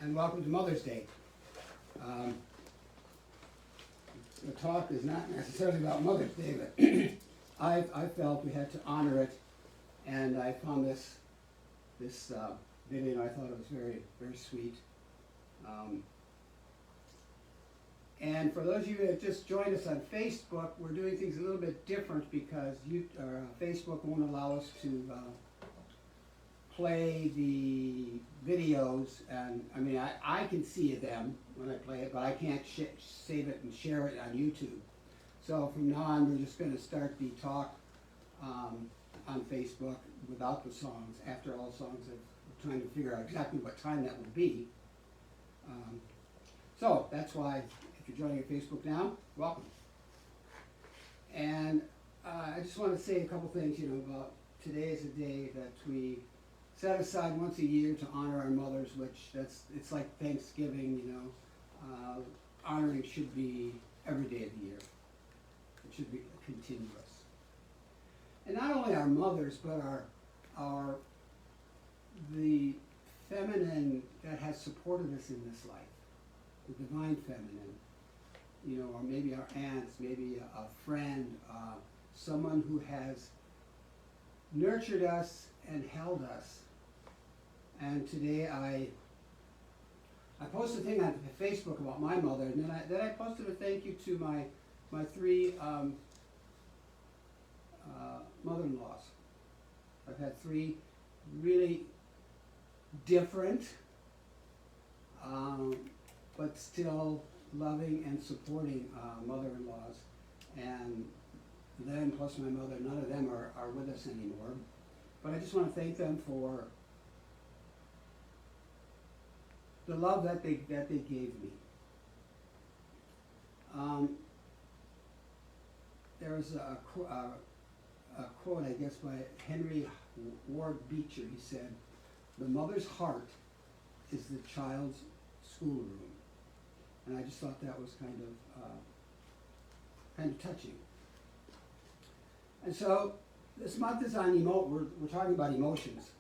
and welcome to Mother's Day. The talk is not necessarily about Mother's Day, but I felt we had to honor it, and I found this video, and I thought it was very, very sweet. And for those of you that just joined us on Facebook, we're doing things a little bit different because Facebook won't allow us to play the videos, and I mean I can see them when I play it, but I can't save it and share it on YouTube. So from now on, we're just going to start the talk on Facebook without the songs. After all songs, we're trying to figure out exactly what time that will be. So that's why, if you're joining at Facebook now, welcome. And I just want to say a couple things, about today is a day that we set aside once a year to honor our mothers, which it's like Thanksgiving, honoring should be every day of the year. It should be continuous. And not only our mothers, but the feminine that has supported us in this life, the divine feminine, or maybe our aunts, maybe a friend, someone who has nurtured us and held us. And today I posted a thing on Facebook about my mother, and then I posted a thank you to my three mother-in-laws. I've had three really different, but still loving and supporting mother-in-laws, and them plus my mother, none of them are with us anymore. But I just want to thank them for the love that they gave me. There was a quote, I guess, by Henry Ward Beecher. He said, "The mother's heart is the child's schoolroom," and I just thought that was kind of touching. And so this month is on we're talking about emotions,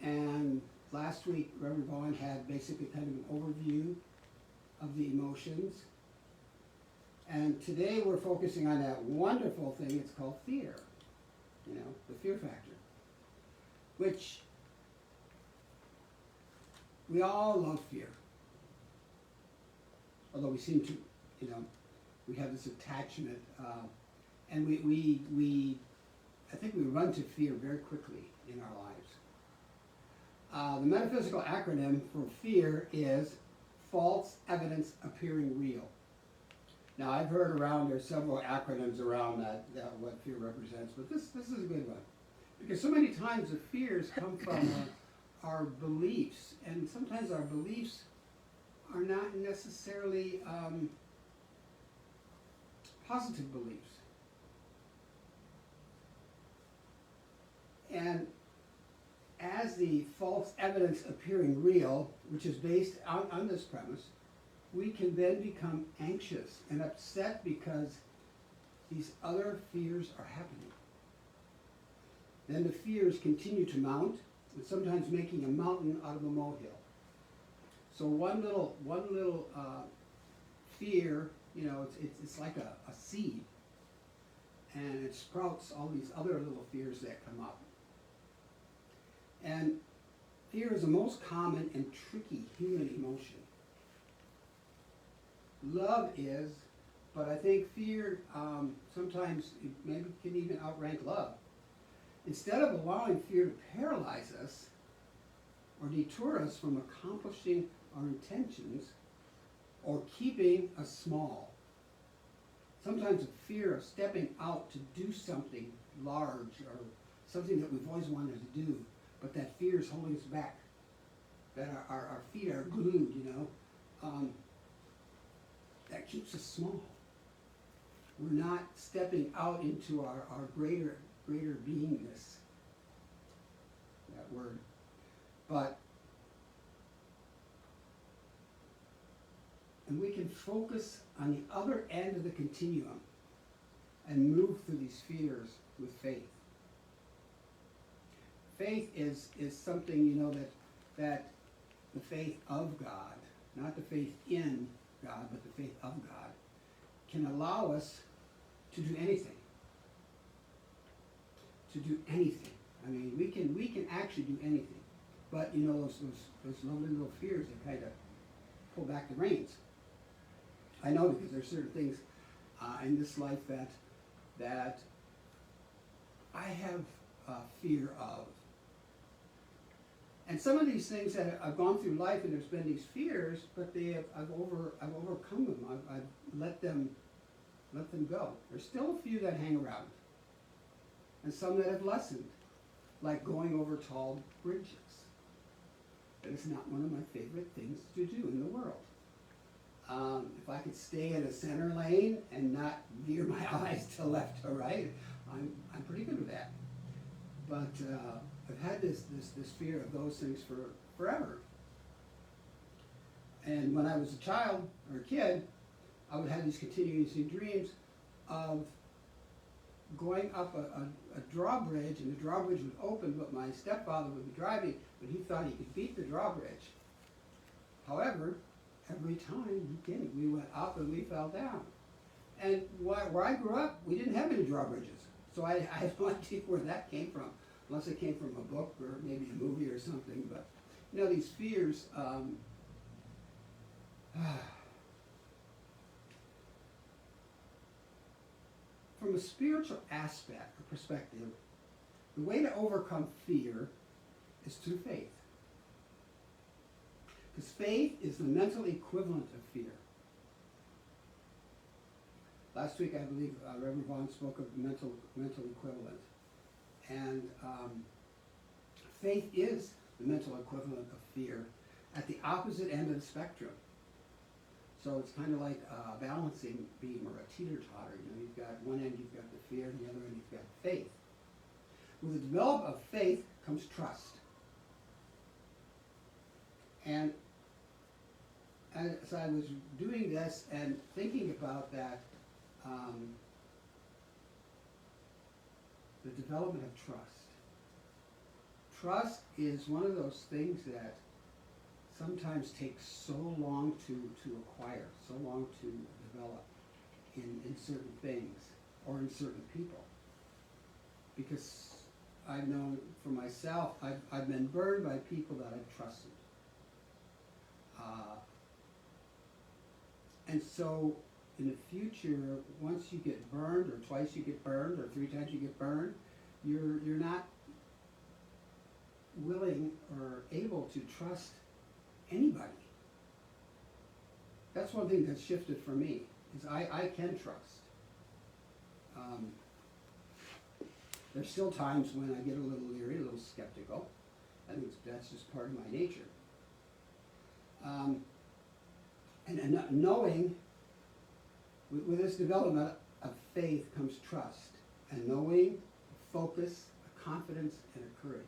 and last week, Reverend Vaughn had basically kind of an overview of the emotions. And today we're focusing on that wonderful thing, it's called fear. The fear factor. Which we all love fear. Although we seem to, we have this attachment. And I think we run to fear very quickly in our lives. The metaphysical acronym for fear is false evidence appearing real. Now I've heard there's several acronyms around that what fear represents, but this is a good one. Because so many times the fears come from our beliefs, and sometimes our beliefs are not necessarily positive beliefs. And as the false evidence appearing real, which is based on this premise, we can then become anxious and upset because these other fears are happening. Then the fears continue to mount, and sometimes making a mountain out of a molehill. So one little fear, it's like a seed, and it sprouts all these other little fears that come up. And fear is the most common and tricky human emotion. Love is, but I think fear sometimes maybe can even outrank love. Instead of allowing fear to paralyze us or deter us from accomplishing our intentions or keeping us small, sometimes a fear of stepping out to do something large or something that we've always wanted to do, but that fear is holding us back, that our feet are glued, that keeps us small. We're not stepping out into our greater beingness, that word. And we can focus on the other end of the continuum and move through these fears with faith. Faith is something, that the faith of God, not the faith in God, but the faith of God, can allow us to do anything. To do anything. I mean, we can actually do anything. But you know, those lovely little fears that kind of pull back the reins. I know because there's certain things in this life that I have fear of. And some of these things that I've gone through life and there's been these fears, but I've overcome them. I've let them go. There's still a few that hang around, and some that have lessened, like going over tall bridges. That is not one of my favorite things to do in the world. If I could stay in a center lane and not veer my eyes to left or right, I'm pretty good with that. But I've had this fear of those things for forever. And when I was a child or a kid, I would have these continuing dreams of going up a drawbridge, and the drawbridge would open, but my stepfather would be driving, but he thought he could beat the drawbridge. However, every time he didn't. We went up and we fell down. And where I grew up, we didn't have any drawbridges. So I have no idea where that came from, unless it came from a book or maybe a movie or something. But, you know, these fears, from a spiritual aspect or perspective, the way to overcome fear is through faith. Because faith is the mental equivalent of fear. Last week, I believe, Reverend Vaughn spoke of mental equivalent. And faith is the mental equivalent of fear at the opposite end of the spectrum. So it's kind of like a balancing beam or a teeter-totter. You know, you've got one end, you've got the fear, and the other end, you've got faith. With the development of faith comes trust. And as I was doing this and thinking about that, the development of trust. Trust is one of those things that sometimes takes so long to acquire, so long to develop in certain things or in certain people. Because I've known for myself, I've been burned by people that I've trusted. And so in the future, once you get burned, or twice you get burned, or 3 times you get burned, you're not willing or able to trust anybody. That's one thing that's shifted for me, is I can trust. There's still times when I get a little leery, a little skeptical. I think that's just part of my nature. And knowing, with this development of faith comes trust, and knowing, a focus, a confidence, and a courage.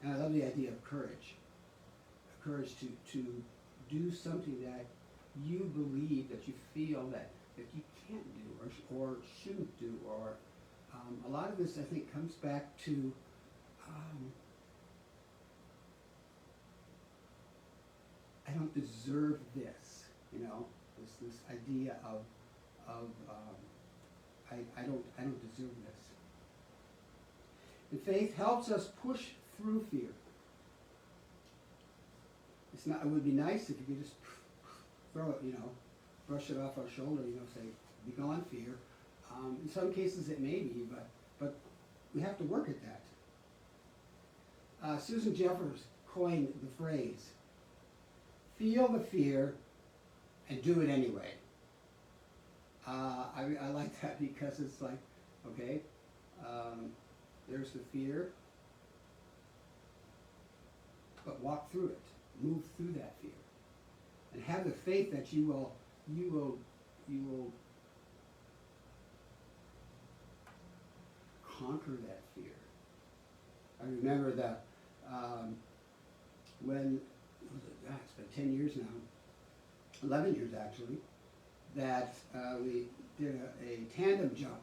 And I love the idea of courage. A courage to do something that you believe, that you feel that you can't do or shouldn't do. Or a lot of this, I think, comes back to I don't deserve this, you know, this idea of I don't deserve this. And faith helps us push through fear. It would be nice if you could just throw it, you know, brush it off our shoulder, you know, say, be gone, fear. In some cases it may be, but we have to work at that. Susan Jeffers coined the phrase, feel the fear and do it anyway. I like that because it's like, okay, there's the fear, but walk through it, move through that fear, and have the faith that you will conquer that fear. I remember that when, it's been 10 years now, 11 years actually, that we did a tandem jump,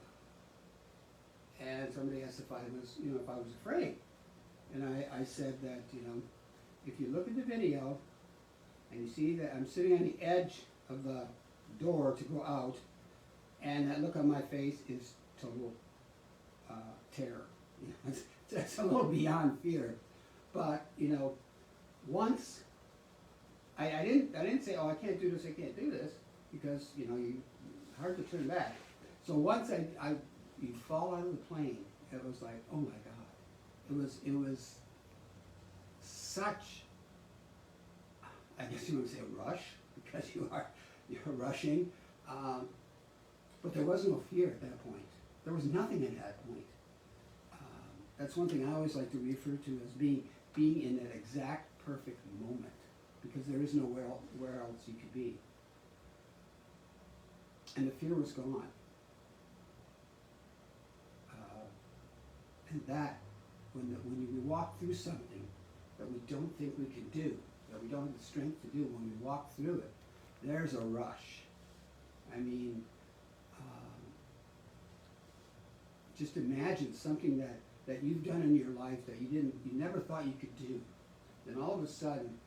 and somebody asked if I was afraid, And I said that, if you look at the video and you see that I'm sitting on the edge of the door to go out, and that look on my face is total terror. It's a little beyond fear. But, once I didn't say, oh, I can't do this, because, hard to turn back. So once you fall out of the plane, it was like, oh my God. It was such, I guess you would say a rush, because you're rushing. But there was no fear at that point. There was nothing at that point. That's one thing I always like to refer to as being in that exact perfect moment, because there is nowhere where else you could be. And the fear was gone. And that, when we walk through something that we don't think we can do, that we don't have the strength to do, when we walk through it, there's a rush. I mean, just imagine something that you've done in your life that you never thought you could do. Then all of a sudden,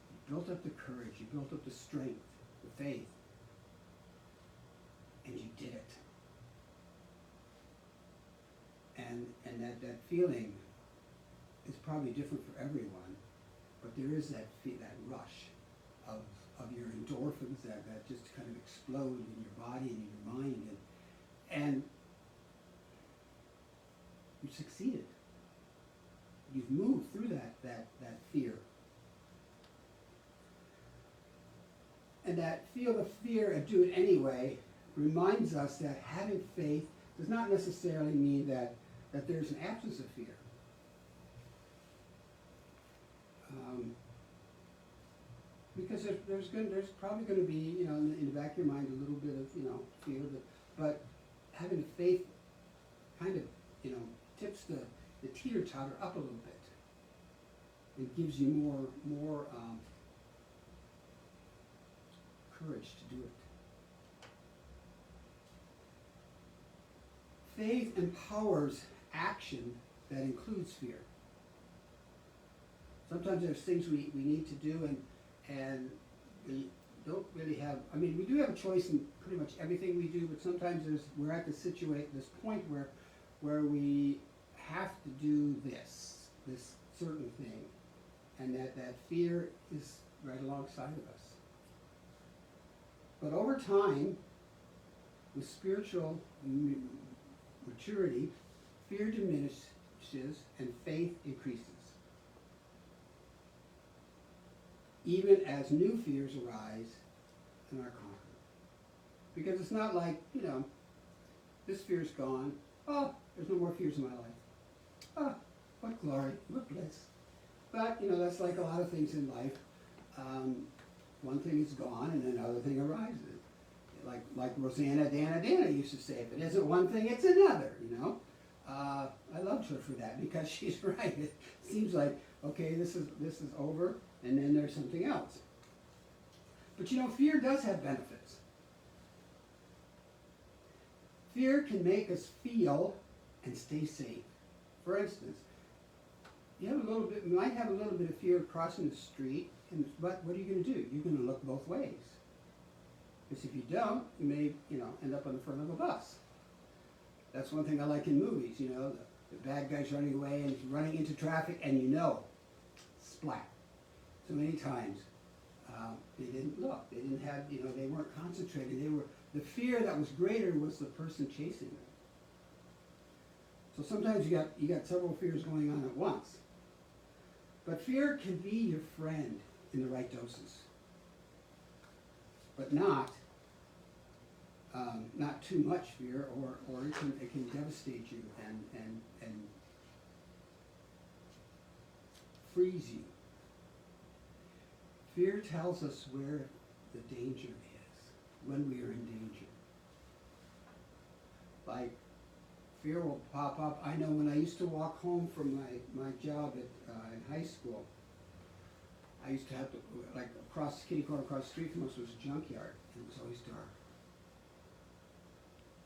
you built up the courage, you built up the strength, the faith, and you did it. And that feeling is probably different for everyone, but there is that rush of your endorphins that just kind of explode in your body and in your mind, and you succeeded. You've moved through that fear. And that feel the fear and do it anyway reminds us that having faith does not necessarily mean that there's an absence of fear. Because there's probably going to be, in the back of your mind, a little bit of, fear, but having faith kind of, tips the teeter-totter up a little bit. It gives you more courage to do it. Faith empowers action that includes fear. Sometimes there's things we need to do and we don't really have, we do have a choice in pretty much everything we do, but sometimes we're at this point where we have to do this certain thing, and that fear is right alongside of us. But over time, with spiritual maturity, fear diminishes and faith increases, even as new fears arise and are conquered. Because it's not like, this fear's gone. Oh, there's no more fears in my life. Oh, what glory, what bliss. But, that's like a lot of things in life. One thing is gone and another thing arises. Like Rosanna Dana used to say, if it isn't one thing, it's another, I loved her for that, because she's right. It seems like, okay, this is over, and then there's something else. But fear does have benefits. Fear can make us feel and stay safe. For instance, you might have a little bit of fear of crossing the street, but what are you going to do? You're going to look both ways. Because if you don't, you may, end up on the front of a bus. That's one thing I like in movies, the bad guy's running away and he's running into traffic, and splat. So many times, they didn't look. They didn't have, they weren't concentrated. The fear that was greater was the person chasing them. So sometimes you got several fears going on at once. But fear can be your friend in the right doses, but not too much fear, or it can devastate you and freeze you. Fear tells us where the danger is, when we are in danger. Like, fear will pop up. I know when I used to walk home from my job in high school, I used to have to, across the kitty corner, across the street from us was a junkyard, and it was always dark.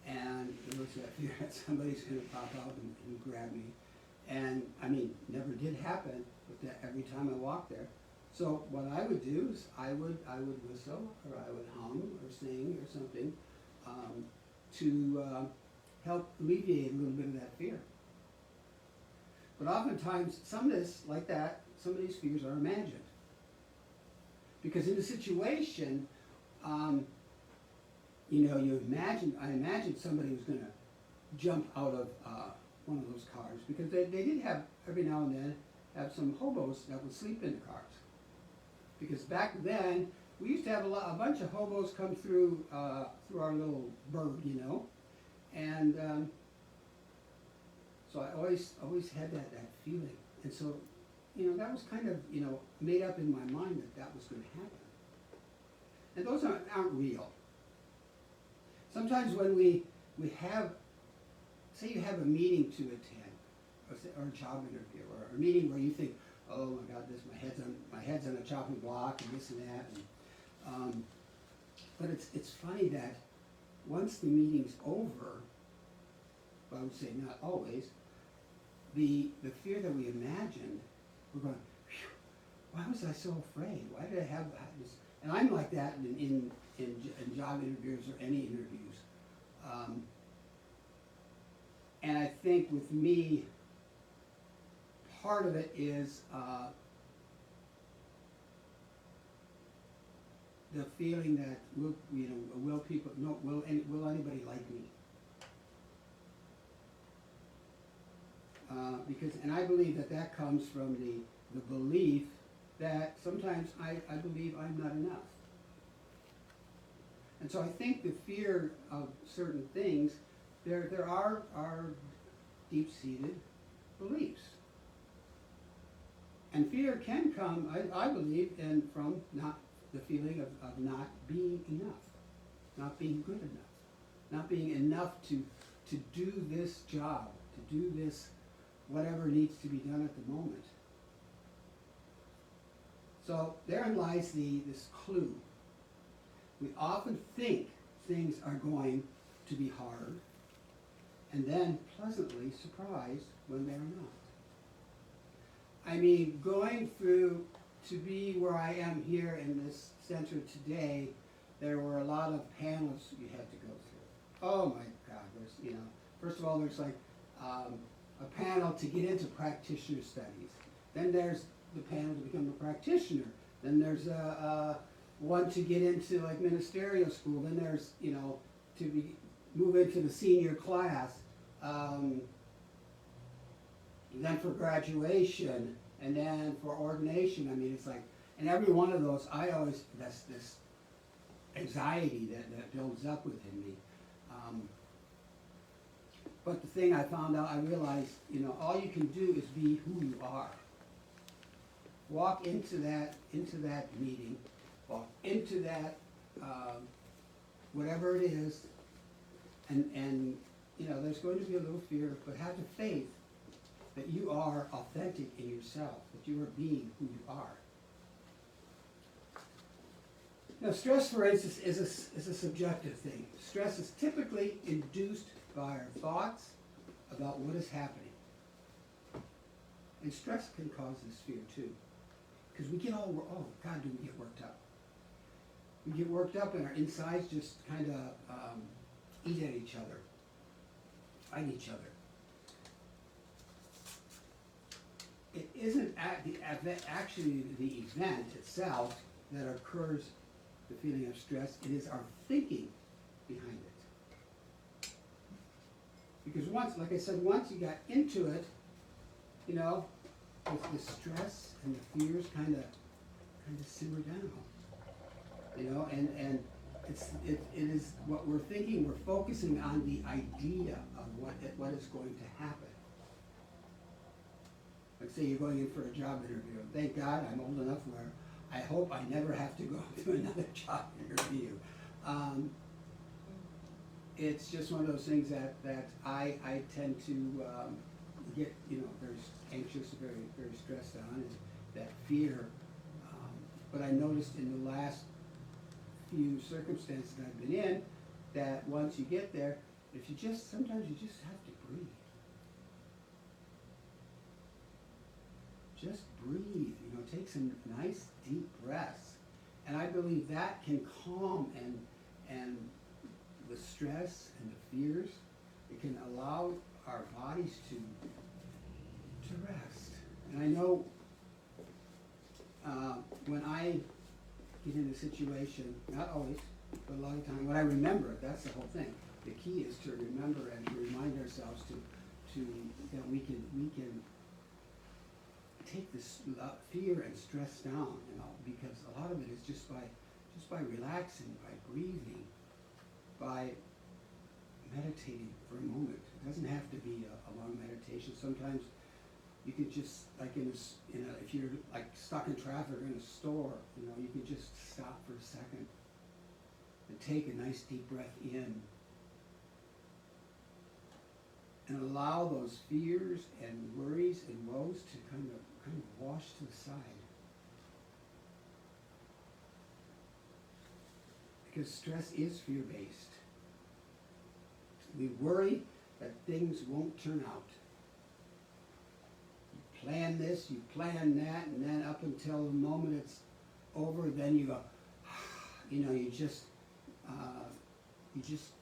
And there was that fear that somebody's going to pop out and grab me. And I mean, never did happen, but that every time I walked there. So what I would do is I would whistle, or I would hum or sing or something to help alleviate a little bit of that fear. But oftentimes, some of this, like that, some of these fears are imagined. Because in the situation, I imagined somebody was going to jump out of one of those cars, because they did have, every now and then, have some hobos that would sleep in the cars. Because back then, we used to have a bunch of hobos come through our little burg, and so I always had that feeling, and so that was kind of made up in my mind that was going to happen. And those aren't real. Sometimes when we have, say you have a meeting to attend, or a job interview, or a meeting where you think, oh my God, my head's on a chopping block, and this and that. And, but it's funny that once the meeting's over, well, I would say not always, the fear that we imagined, we're going, phew, why was I so afraid? Why did I have this? And I'm like that in job interviews or any interviews. And I think with me, part of it is the feeling that will anybody like me? And I believe that comes from the belief that sometimes I believe I'm not enough. And so I think the fear of certain things, there are deep-seated beliefs. And fear can come, I believe, from not the feeling of not being enough, not being good enough, not being enough to do this job, to do this, whatever needs to be done at the moment. So therein lies this clue. We often think things are going to be hard, and then pleasantly surprised when they're not. I mean, going through to be where I am here in this center today, there were a lot of panels you had to go through. Oh my God, there's, first of all, there's like a panel to get into practitioner studies. Then there's the panel to become a practitioner. Then there's one to get into like ministerial school. Then there's, move into the senior class. Then for graduation, and then for ordination. I mean, it's like, and every one of those, that's this anxiety that builds up within me. But the thing I found out, I realized, all you can do is be who you are. Walk into that meeting, walk into that, whatever it is, and there's going to be a little fear, but have the faith that you are authentic in yourself, that you are being who you are. Now, stress, for instance, is a subjective thing. Stress is typically induced by our thoughts about what is happening. And stress can cause this fear too. Because we get do we get worked up. We get worked up and our insides just kind of eat at each other, fight each other. It isn't actually the event itself that occurs, the feeling of stress. It is our thinking behind it. Because once you got into it, with the stress and the fears kind of simmer down. And it is what we're thinking. We're focusing on the idea of what is going to happen. Like say you're going in for a job interview. Thank God I'm old enough where I hope I never have to go to another job interview. It's just one of those things that I tend to get very anxious, very very stressed on, and that fear. But I noticed in the last few circumstances I've been in that once you get there, sometimes you just have to breathe. breathe, take some nice deep breaths. And I believe that can calm and the stress and the fears. It can allow our bodies to rest. And I know when I get in a situation, not always, but a lot of time, when I remember it, that's the whole thing. The key is to remember and to remind ourselves to that we can take this fear and stress down, because a lot of it is just by relaxing, by breathing, by meditating for a moment. It doesn't have to be a long meditation. Sometimes you could just, like if you're like stuck in traffic or in a store, you can just stop for a second and take a nice deep breath in and allow those fears and worries and woes to kind of wash to the side. Because stress is fear-based. We worry that things won't turn out. You plan this, you plan that, and then up until the moment it's over, then you go, you just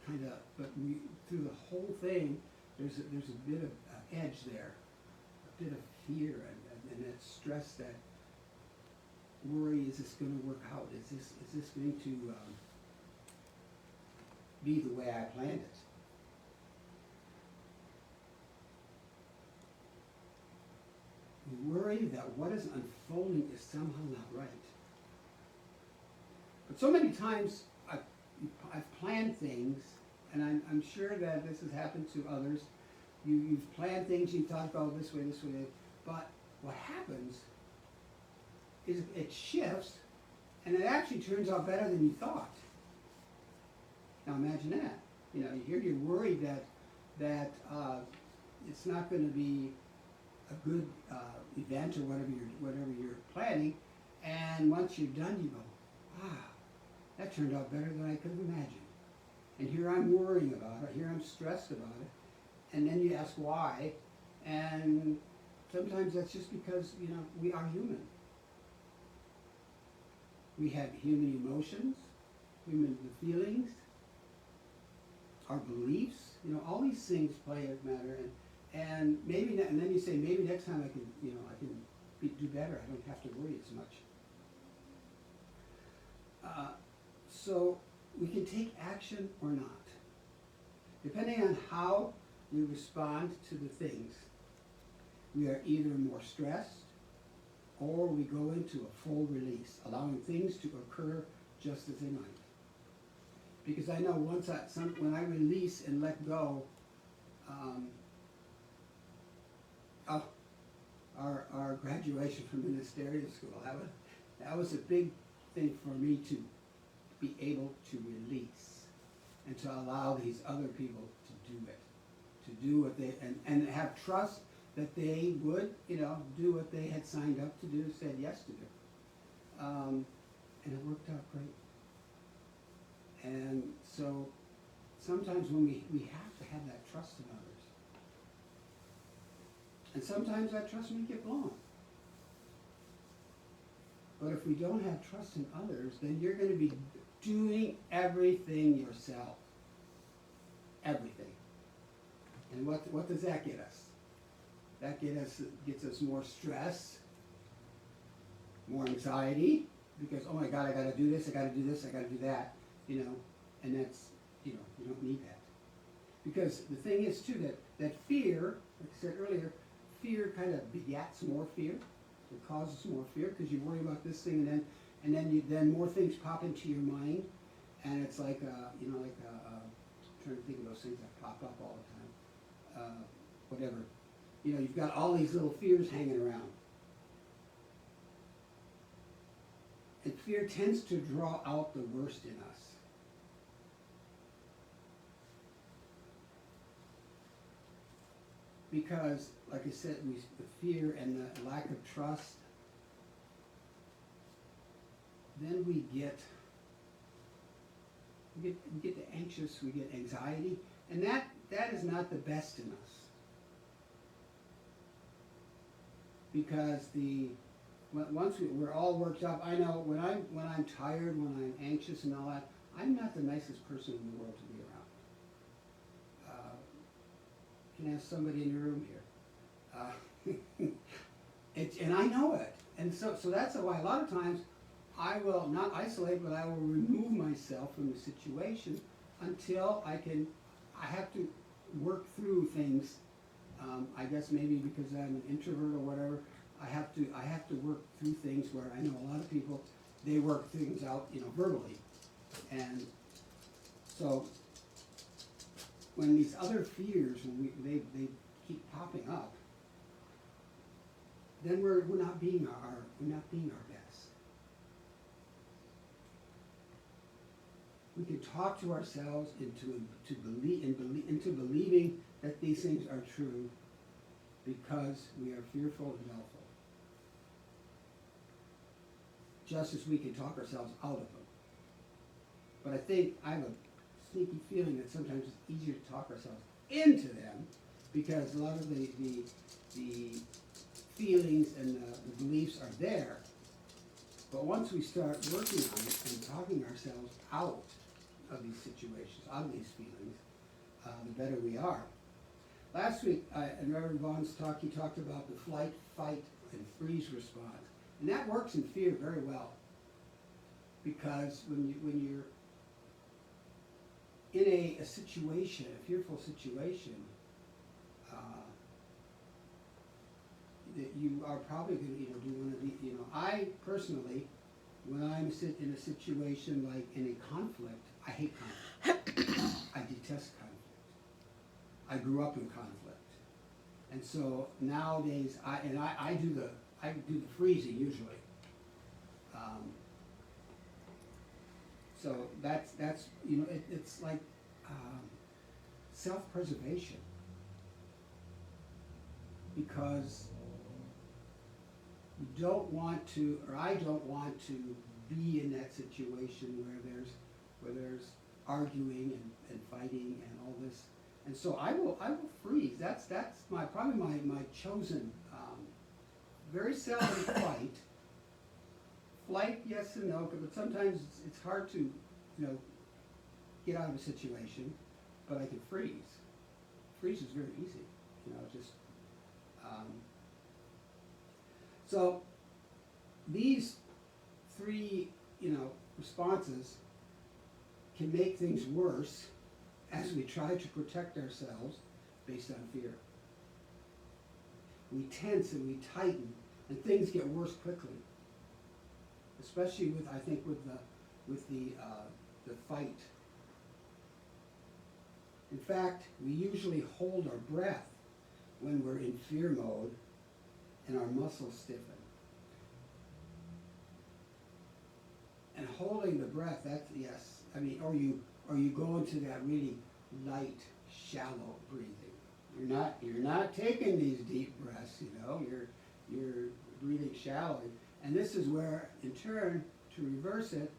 kind of, but through the whole thing, there's a bit of edge there, a bit of fear and that stress, that worry, is this going to work out? Is this going to be the way I planned it? We worry that what is unfolding is somehow not right. But so many times I've planned things, and I'm sure that this has happened to others. You've planned things, you thought about this way, but what happens is it shifts, and it actually turns out better than you thought. Now imagine that. You're worried that it's not going to be a good event or whatever you're planning, and once you're done, you go, wow, that turned out better than I could have imagined. And here I'm worrying about it, here I'm stressed about it, and then you ask why, and sometimes that's just because, we are human. We have human emotions, human feelings, our beliefs, all these things play a matter, and maybe, and then you say, maybe next time I can do better, I don't have to worry as much. So we can take action or not. Depending on how we respond to the things, we are either more stressed or we go into a full release, allowing things to occur just as they might. Because I know when I release and let go, our graduation from ministerial school, that was a big thing for me to be able to release and to allow these other people to do it, to do what they, and have trust that they would, do what they had signed up to do, said yes to do. And it worked out great. And so sometimes when we have to have that trust in others. And sometimes that trust may get blown. But if we don't have trust in others, then you're going to be doing everything yourself. Everything. And what does that get us? That gets us more stress, more anxiety, because, oh my God, I got to do this, I got to do this, I got to do that, and that's, you don't need that. Because the thing is, too, that fear, like I said earlier, fear kind of begets more fear. It causes more fear because you worry about this thing, and then more things pop into your mind, and it's like, I'm trying to think of those things that pop up all the time. Whatever. You've got all these little fears hanging around. And fear tends to draw out the worst in us. Because, like I said, the fear and the lack of trust, then we get the anxious, we get anxiety, and that is not the best in us. Because the once we're all worked up, I know when I'm tired, when I'm anxious and all that, I'm not the nicest person in the world to be around. You can ask somebody in the room here. And I know it. And so that's why a lot of times I will not isolate, but I will remove myself from the situation until I have to work through things. I guess maybe because I'm an introvert or whatever, I have to work through things where I know a lot of people, they work things out, verbally. And so when these other fears, they keep popping up, then we're not being our best. We can talk to ourselves into believing that these things are true because we are fearful and doubtful. Just as we can talk ourselves out of them. But I think I have a sneaky feeling that sometimes it's easier to talk ourselves into them because a lot of the feelings and the beliefs are there. But once we start working on it and talking ourselves out of these situations, out of these feelings, the better we are. Last week, in Reverend Vaughn's talk, he talked about the flight, fight, and freeze response. And that works in fear very well. Because when you're in a situation, a fearful situation, that you are probably going to do one of the, I personally, when I'm in a situation like in a conflict, I hate conflict. I detest conflict. I grew up in conflict. And so nowadays, I do the freezing usually. So that's it's like self-preservation, because you don't want to, or I don't want to be in that situation where there's arguing and fighting and all this. And so I will freeze. That's probably my chosen. Very seldom flight. Flight, yes and no, but sometimes it's hard to, get out of a situation. But I can freeze. Freeze is very easy. Just. So these three, responses can make things worse as we try to protect ourselves based on fear. We tense and we tighten, and things get worse quickly. Especially with the fight. In fact, we usually hold our breath when we're in fear mode, and our muscles stiffen. And holding the breath, or you go into that really light, shallow breathing. You're not taking these deep breaths, you're breathing shallowly. And this is where, in turn, to reverse it,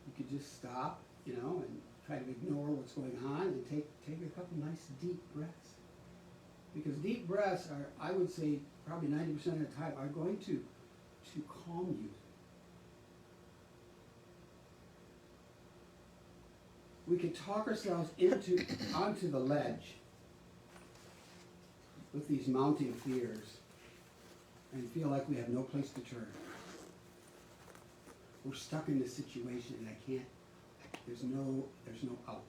you could just stop, and try to ignore what's going on and take a couple nice deep breaths. Because deep breaths are, I would say, probably 90% of the time, are going to calm you. We can talk ourselves onto the ledge with these mounting fears and feel like we have no place to turn. We're stuck in this situation and there's no out.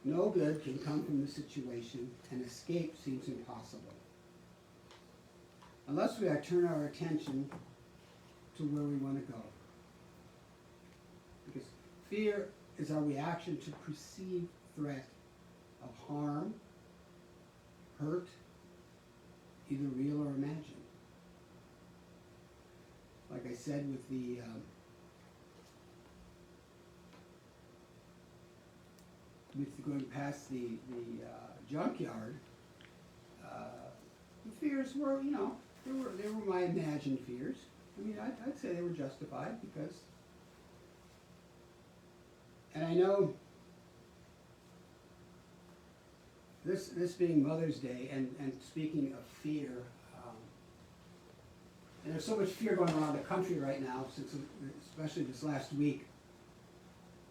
No good can come from the situation, and escape seems impossible. Unless we turn our attention to where we want to go. Because fear is our reaction to perceived threat of harm, hurt, either real or imagined. Like I said with the going past the junkyard, the fears were, they were my imagined fears. I mean, I'd say they were justified because, and I know this being Mother's Day and speaking of fear, And there's so much fear going around the country right now, since, especially this last week,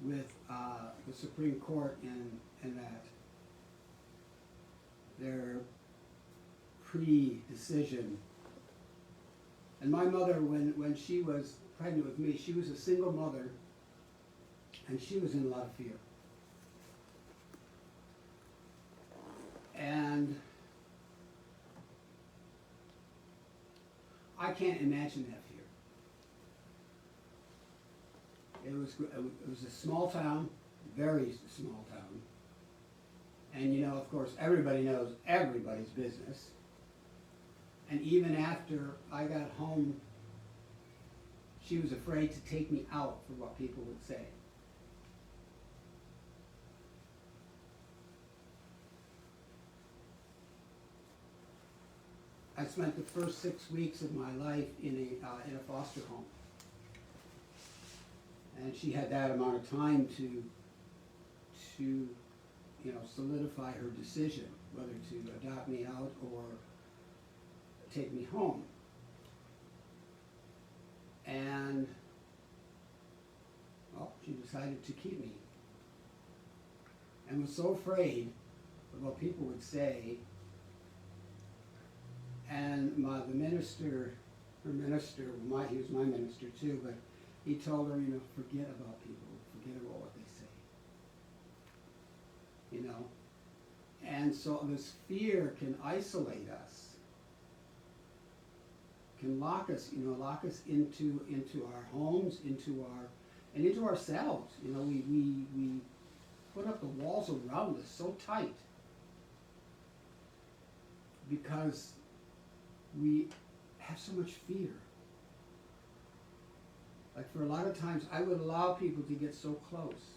with the Supreme Court and that their pre-decision. And my mother, when she was pregnant with me, she was a single mother, and she was in a lot of fear. And I can't imagine that fear. It was a small town, very small town. And you know, of course, everybody knows everybody's business. And even after I got home, she was afraid to take me out for what people would say. I spent the first 6 weeks of my life in a foster home. And she had that amount of time to you know, solidify her decision, whether to adopt me out or take me home. And, well, she decided to keep me. And was so afraid of what people would say. And the minister, he was my minister too, but he told her, you know, forget about people, forget about what they say. You know? And so this fear can isolate us, can lock us into our homes, into ourselves. You know, we put up the walls around us so tight because we have so much fear. Like for a lot of times, I would allow people to get so close.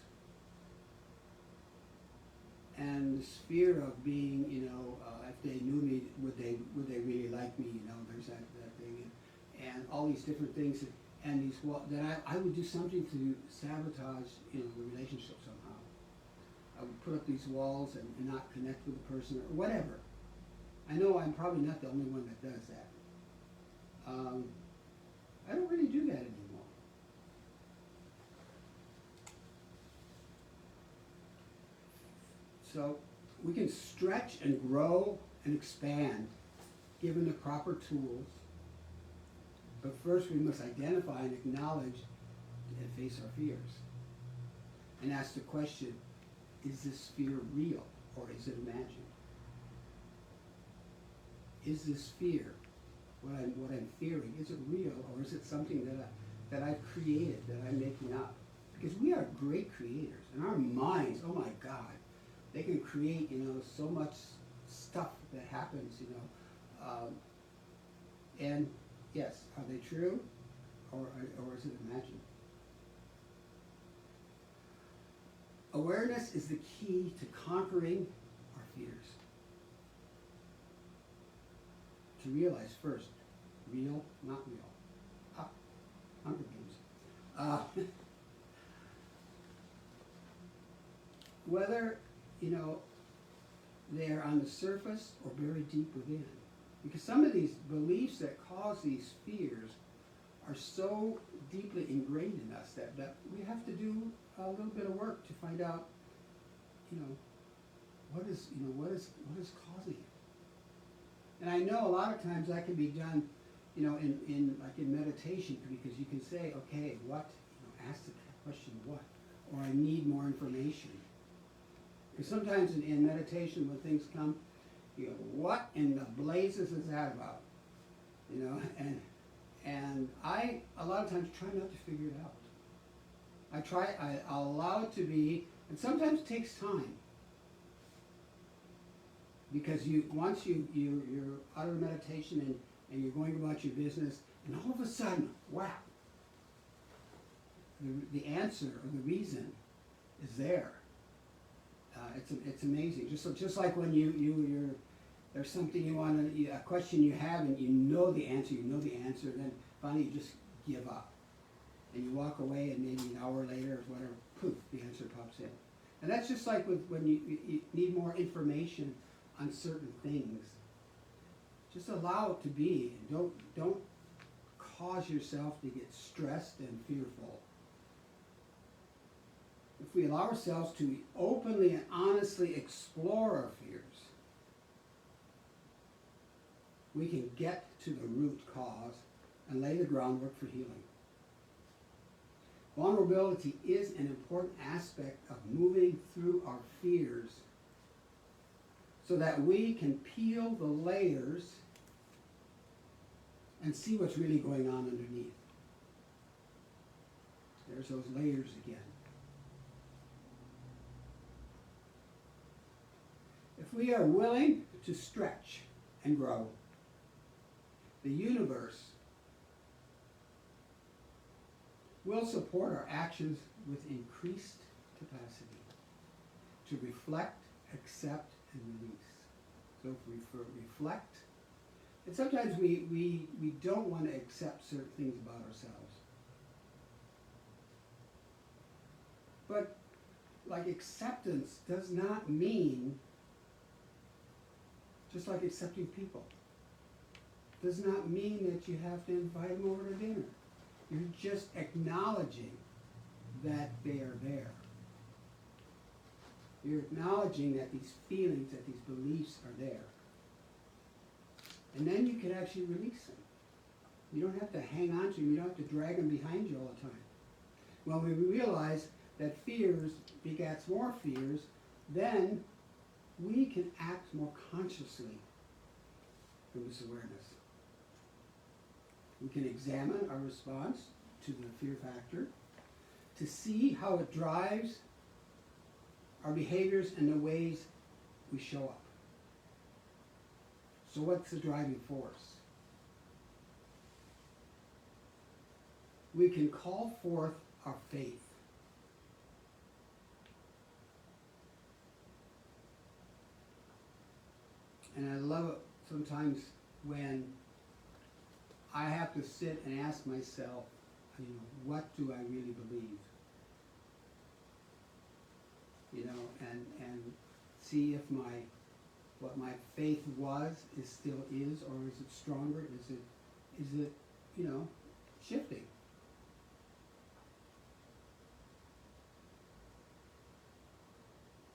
And this fear of being, you know, if they knew me, would they really like me? You know, there's that thing, and all these different things, and these that I would do something to sabotage, you know, the relationship somehow. I would put up these walls and not connect with the person or whatever. I know I'm probably not the only one that does that. I don't really do that anymore. So we can stretch and grow and expand given the proper tools. But first we must identify and acknowledge and face our fears. And ask the question, is this fear real or is it imagined? Is this fear, what I'm fearing, is it real or is it something that I've created, that I'm making up? Because we are great creators, and our minds, oh my God, they can create, you know, so much stuff that happens, you know. And yes, are they true or is it imagined? Awareness is the key to conquering our fears. To realize first, real, not real. Hunger Games. Whether, you know, they're on the surface or buried deep within. Because some of these beliefs that cause these fears are so deeply ingrained in us that we have to do a little bit of work to find out, you know, what is causing it. And I know a lot of times that can be done, you know, in meditation, because you can say, okay, what, you know, ask the question what, or I need more information. Because sometimes in meditation when things come, you go, what in the blazes is that about? You know, and I a lot of times try not to figure it out. I'll allow it to be, and sometimes it takes time. Because once you're out of meditation and you're going about your business, and all of a sudden, wow, the answer or the reason is there. It's amazing. Just like when you're there's something you want to, a question you have and you know the answer, and then finally you just give up. And you walk away and maybe an hour later or whatever, poof, the answer pops in. And that's just like when you need more information on certain things. Just allow it to be. Don't cause yourself to get stressed and fearful. If we allow ourselves to openly and honestly explore our fears, we can get to the root cause and lay the groundwork for healing. Vulnerability is an important aspect of moving through our fears so that we can peel the layers and see what's really going on underneath. There's those layers again. If we are willing to stretch and grow, the universe will support our actions with increased capacity to reflect, accept, and release. So if we reflect, and sometimes we don't want to accept certain things about ourselves. But like acceptance does not mean, just like accepting people, does not mean that you have to invite them over to dinner. You're just acknowledging that they are there. You're acknowledging that these feelings, that these beliefs are there. And then you can actually release them. You don't have to hang on to them. You don't have to drag them behind you all the time. When we realize that fears begets more fears, then we can act more consciously from this awareness. We can examine our response to the fear factor to see how it drives our behaviors and the ways we show up. So what's the driving force? We can call forth our faith. And I love it sometimes when I have to sit and ask myself, what do I really believe? And see if what my faith was is still is, or is it stronger? Is it shifting?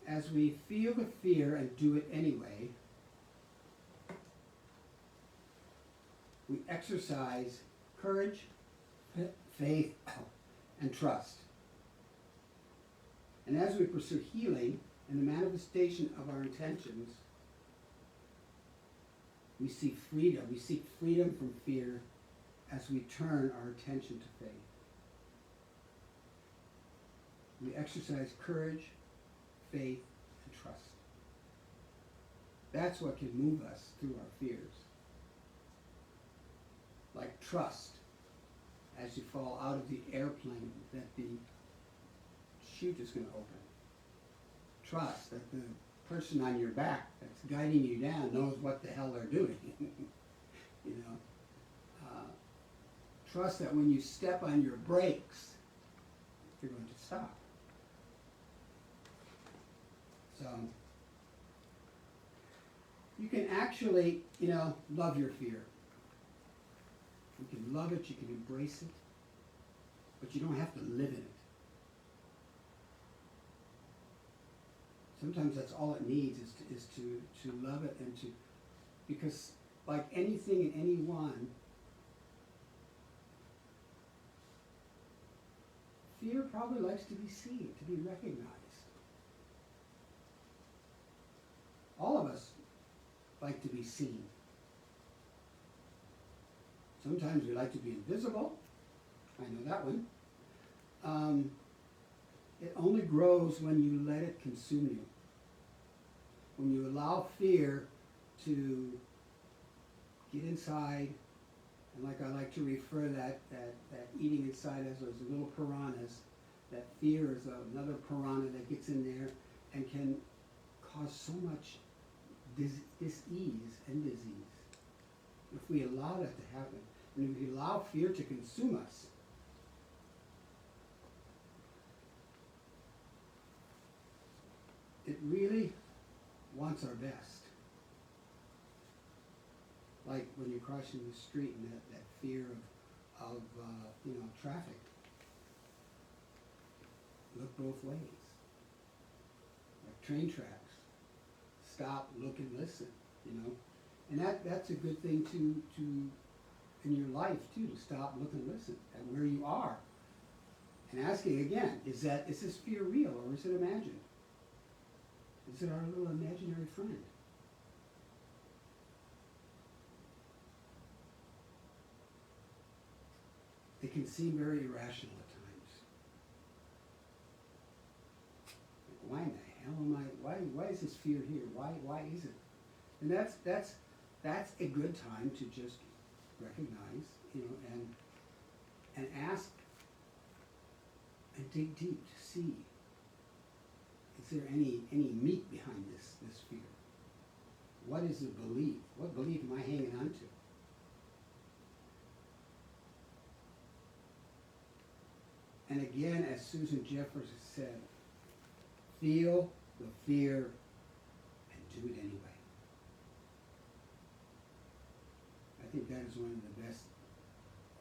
As we feel the fear and do it anyway, we exercise courage, faith, and trust. And as we pursue healing and the manifestation of our intentions, we seek freedom. We seek freedom from fear as we turn our attention to faith. We exercise courage, faith, and trust. That's what can move us through our fears. Like trust, as you fall out of the airplane, that the chute is going to open. Trust that the person on your back that's guiding you down knows what the hell they're doing. Trust that when you step on your brakes, you're going to stop. So you can actually, love your fear. You can love it, you can embrace it, but you don't have to live in it. Sometimes that's all it needs is to love it and to, because like anything and anyone, fear probably likes to be seen, to be recognized. All of us like to be seen. Sometimes we like to be invisible. I know that one. It only grows when you let it consume you. When you allow fear to get inside, and like I like to refer that eating inside as those little piranhas, that fear is another piranha that gets in there and can cause so much dis-ease and disease. If we allow that to happen, and if we allow fear to consume us, it really wants our best. Like when you're crossing the street and that fear traffic. Look both ways. Like train tracks. Stop, look, and listen. And that's a good thing to in your life too, to stop, look, and listen at where you are, and asking again: is this fear real or is it imagined? Is it our little imaginary friend? It can seem very irrational at times. Like, why in the hell am I? Why is this fear here? Why is it? And that's a good time to just recognize, and ask and dig deep to see: is there any meat behind this fear? What is the belief? What belief am I hanging on to? And again, as Susan Jeffers said, feel the fear and do it anyway. I think that is one of the best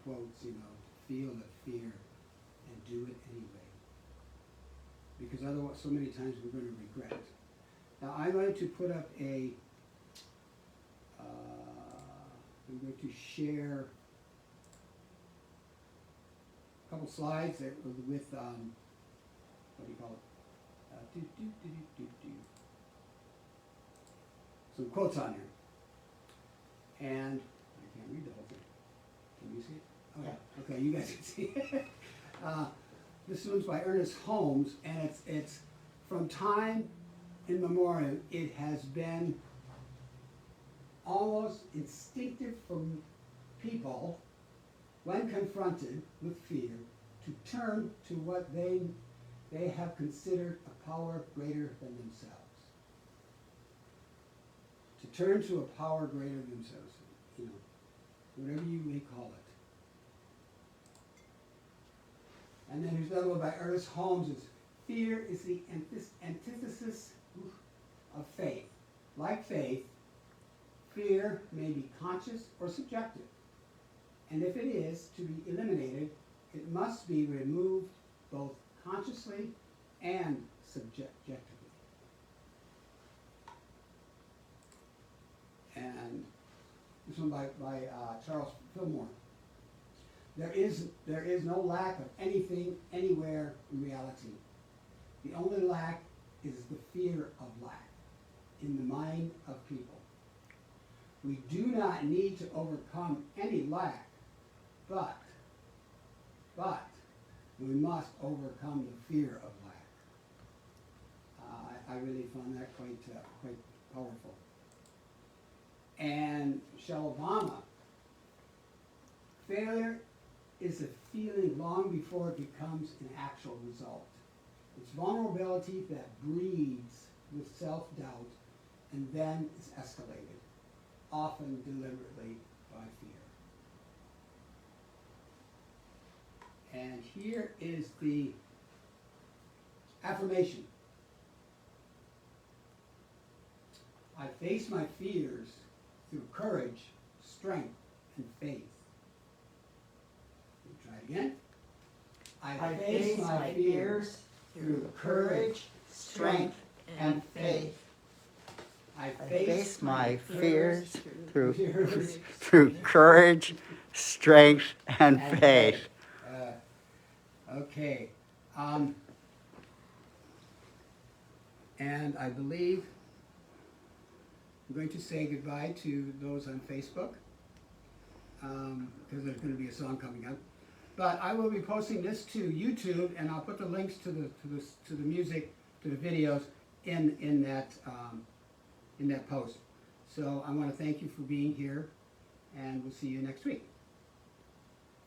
quotes, feel the fear and do it anyway. Because otherwise, so many times we're going to regret. Now, I'm going to put up I'm going to share a couple slides that with what do you call it? Some quotes on here. And I can't read the whole thing. Can you see it? Oh, yeah. Okay, you guys can see it. This one's by Ernest Holmes, and it's from time immemorial. It has been almost instinctive for people, when confronted with fear, to turn to what they have considered a power greater than themselves. To turn to a power greater than themselves, whatever you may call it. And then here's another one by Ernest Holmes. It's fear is the antithesis of faith. Like faith, fear may be conscious or subjective. And if it is to be eliminated, it must be removed both consciously and subjectively. And this one by Charles Fillmore. There is no lack of anything, anywhere in reality. The only lack is the fear of lack in the mind of people. We do not need to overcome any lack, but we must overcome the fear of lack. I really found that quite powerful. And Michelle Obama, failure is a feeling long before it becomes an actual result. It's vulnerability that breeds with self-doubt and then is escalated, often deliberately by fear. And here is the affirmation. I face my fears through courage, strength, and faith. Try it again. I face my fears through courage, strength, and faith. I face my fears through courage, strength, and faith. Okay. And I believe I'm going to say goodbye to those on Facebook, because there's going to be a song coming up. But I will be posting this to YouTube, and I'll put the links to the music, to the videos in that post. So I want to thank you for being here, and we'll see you next week.